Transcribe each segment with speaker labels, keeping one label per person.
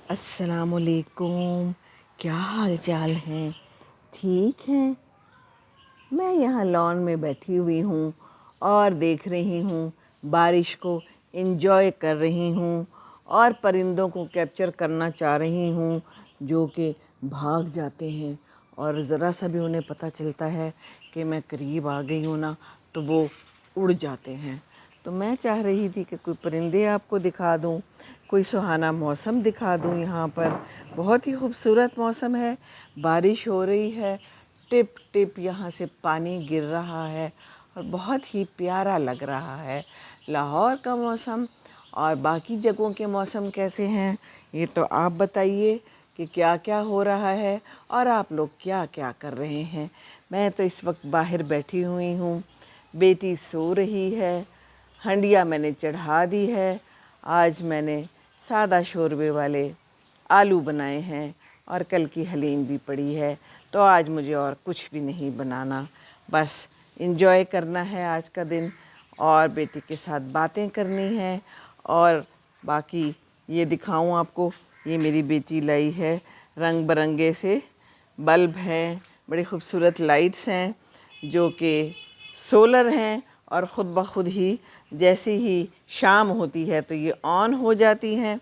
Speaker 1: السلام علیکم، کیا حال چال ہیں؟ ٹھیک ہیں؟ میں یہاں لان میں بیٹھی ہوئی ہوں اور دیکھ رہی ہوں، بارش کو انجوائے کر رہی ہوں اور پرندوں کو کیپچر کرنا چاہ رہی ہوں جو کہ بھاگ جاتے ہیں، اور ذرا سا بھی انہیں پتہ چلتا ہے کہ میں قریب آ گئی ہوں نا تو وہ اڑ جاتے ہیں۔ تو میں چاہ رہی تھی کہ کوئی پرندے آپ کو دکھا دوں، کوئی سہانا موسم دکھا دوں۔ یہاں پر بہت ہی خوبصورت موسم ہے، بارش ہو رہی ہے، ٹپ ٹپ یہاں سے پانی گر رہا ہے اور بہت ہی پیارا لگ رہا ہے۔ لاہور کا موسم اور باقی جگہوں کے موسم کیسے ہیں یہ تو آپ بتائیے کہ کیا کیا ہو رہا ہے اور آپ لوگ کیا کیا کر رہے ہیں۔ میں تو اس وقت باہر بیٹھی ہوئی ہوں، بیٹی سو رہی ہے، ہنڈیا میں نے چڑھا دی ہے۔ آج میں نے سادہ شوربے والے آلو بنائے ہیں اور کل کی حلیم بھی پڑی ہے، تو آج مجھے اور کچھ بھی نہیں بنانا، بس انجوائے کرنا ہے آج کا دن اور بیٹی کے ساتھ باتیں کرنی ہیں۔ اور باقی یہ دکھاؤں آپ کو، یہ میری بیٹی لائی ہے رنگ برنگے سے بلب ہیں، بڑی خوبصورت لائٹس ہیں جو کہ سولر ہیں اور خود بخود ہی جیسے ہی شام ہوتی ہے تو یہ آن ہو جاتی ہیں۔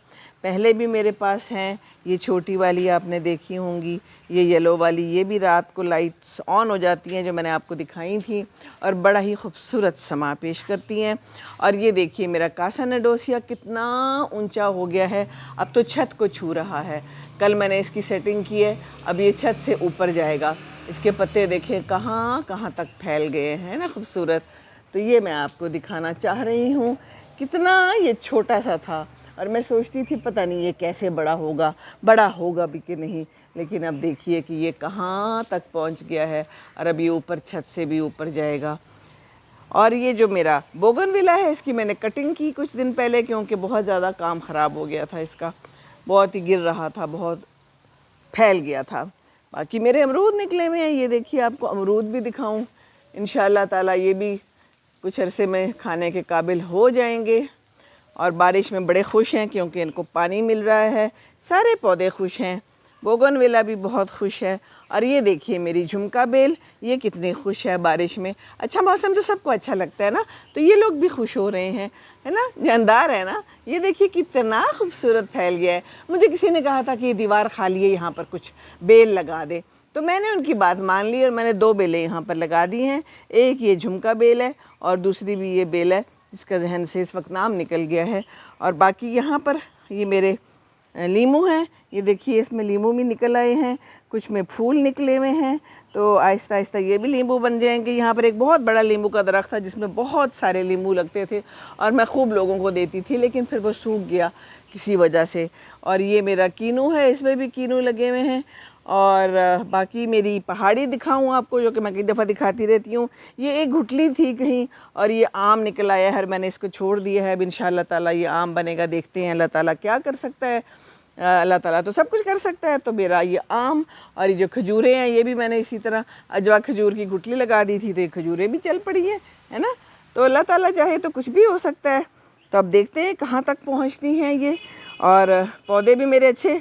Speaker 1: پہلے بھی میرے پاس ہیں، یہ چھوٹی والی آپ نے دیکھی ہوں گی، یہ یلو والی، یہ بھی رات کو لائٹس آن ہو جاتی ہیں جو میں نے آپ کو دکھائی تھیں اور بڑا ہی خوبصورت سما پیش کرتی ہیں۔ اور یہ دیکھیے میرا کاسا نڈوسیا کتنا اونچا ہو گیا ہے، اب تو چھت کو چھو رہا ہے۔ کل میں نے اس کی سیٹنگ کی ہے، اب یہ چھت سے اوپر جائے گا۔ اس کے پتے دیکھیں کہاں کہاں تک پھیل گئے ہیں نا، خوبصورت۔ تو یہ میں آپ کو دکھانا چاہ رہی ہوں، کتنا یہ چھوٹا سا تھا اور میں سوچتی تھی پتہ نہیں یہ کیسے بڑا ہوگا بھی کہ نہیں، لیکن اب دیکھیے کہ یہ کہاں تک پہنچ گیا ہے اور اب یہ اوپر چھت سے بھی اوپر جائے گا۔ اور یہ جو میرا بوگن ویلا ہے، اس کی میں نے کٹنگ کی کچھ دن پہلے کیونکہ بہت زیادہ کام خراب ہو گیا تھا، اس کا بہت ہی گر رہا تھا، بہت پھیل گیا تھا۔ باقی میرے امرود نکلے ہوئے ہیں، یہ دیکھیے آپ کو امرود بھی دکھاؤں، انشاءاللہ تعالیٰ یہ بھی کچھ عرصے میں کھانے کے قابل ہو جائیں گے۔ اور بارش میں بڑے خوش ہیں کیونکہ ان کو پانی مل رہا ہے، سارے پودے خوش ہیں، بوگن ویلا بھی بہت خوش ہے۔ اور یہ دیکھیے میری جھمکا بیل، یہ کتنی خوش ہے بارش میں۔ اچھا موسم تو سب کو اچھا لگتا ہے نا، تو یہ لوگ بھی خوش ہو رہے ہیں، ہے نا، جاندار ہے نا۔ یہ دیکھیے کتنا خوبصورت پھیل گیا ہے۔ مجھے کسی نے کہا تھا کہ یہ دیوار خالی ہے، یہاں پر کچھ بیل لگا دے، تو میں نے ان کی بات مان لی اور میں نے 2 بیلیں یہاں پر لگا دی ہیں۔ ایک یہ جھمکا بیل ہے اور دوسری بھی یہ بیل ہے جس کا ذہن سے اس وقت نام نکل گیا ہے۔ اور باقی یہاں پر یہ میرے لیمو ہیں، یہ دیکھیے اس میں لیمو بھی نکل آئے ہیں، کچھ میں پھول نکلے ہوئے ہیں، تو آہستہ آہستہ یہ بھی لیمو بن جائیں گے۔ یہاں پر ایک بہت بڑا لیمو کا درخت تھا جس میں بہت سارے لیمو لگتے تھے اور میں خوب لوگوں کو دیتی تھی، لیکن پھر وہ سوکھ گیا کسی وجہ سے۔ اور یہ میرا کینو ہے، اس میں بھی کینو لگے ہوئے ہیں۔ اور باقی میری پہاڑی دکھاؤں آپ کو جو کہ میں کئی دفعہ دکھاتی رہتی ہوں، یہ ایک گھٹلی تھی کہیں اور یہ آم نکل آیا ہے، میں نے اس کو چھوڑ دیا ہے، اب انشاءاللہ تعالیٰ یہ آم بنے گا، دیکھتے ہیں اللہ تعالیٰ کیا کر سکتا ہے۔ اللہ تعالیٰ تو سب کچھ کر سکتا ہے۔ تو میرا یہ آم اور یہ جو کھجوریں ہیں، یہ بھی میں نے اسی طرح اجوا کھجور کی گٹلی لگا دی تھی تو یہ کھجوریں بھی چل پڑی ہیں، ہے نا۔ تو اللہ تعالیٰ چاہے تو کچھ بھی ہو سکتا ہے۔ تو اب دیکھتے ہیں کہاں تک پہنچتی ہیں یہ، اور پودے بھی میرے اچھے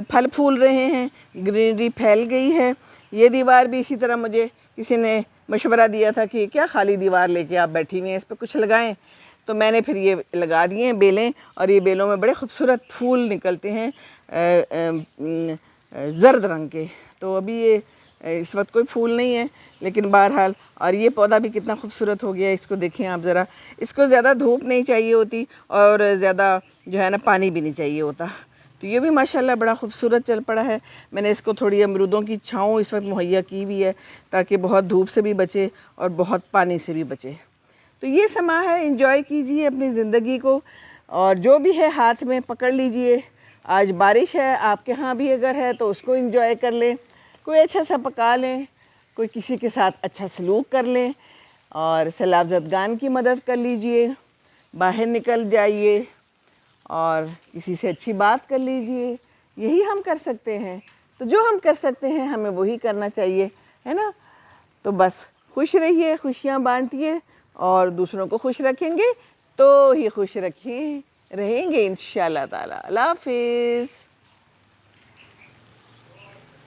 Speaker 1: پھل پھول رہے ہیں، گرینری پھیل گئی ہے۔ یہ دیوار بھی اسی طرح مجھے کسی نے مشورہ دیا تھا کہ کیا خالی دیوار لے کے آپ بیٹھی ہوئی ہیں، اس پہ کچھ لگائیں، تو میں نے پھر یہ لگا دیے ہیں بیلیں، اور یہ بیلوں میں بڑے خوبصورت پھول نکلتے ہیں زرد رنگ کے۔ تو ابھی یہ اس وقت کوئی پھول نہیں ہے، لیکن بہرحال، اور یہ پودا بھی کتنا خوبصورت ہو گیا ہے، اس کو دیکھیں آپ ذرا، اس کو زیادہ دھوپ نہیں چاہیے ہوتی اور زیادہ جو ہے نا پانی بھی نہیں چاہیے ہوتا، تو یہ بھی ماشاءاللہ بڑا خوبصورت چل پڑا ہے۔ میں نے اس کو تھوڑی امرودوں کی چھاؤں اس وقت مہیا کی بھی ہے تاکہ بہت دھوپ سے بھی بچے اور بہت پانی سے بھی بچے۔ تو یہ سما ہے، انجوائے کیجئے اپنی زندگی کو، اور جو بھی ہے ہاتھ میں پکڑ لیجئے۔ آج بارش ہے، آپ کے ہاں بھی اگر ہے تو اس کو انجوائے کر لیں، کوئی اچھا سا پکا لیں، کوئی کسی کے ساتھ اچھا سلوک کر لیں، اور سیلاب زدگان کی مدد کر لیجئے، باہر نکل جائیے اور کسی سے اچھی بات کر لیجئے۔ یہی ہم کر سکتے ہیں، تو جو ہم کر سکتے ہیں ہمیں وہی کرنا چاہیے، ہے نا۔ تو بس خوش رہیے، خوشیاں بانٹیے، اور دوسروں کو خوش رکھیں گے تو ہی خوش رہیں گے انشاءاللہ تعالی۔ اللہ حافظ۔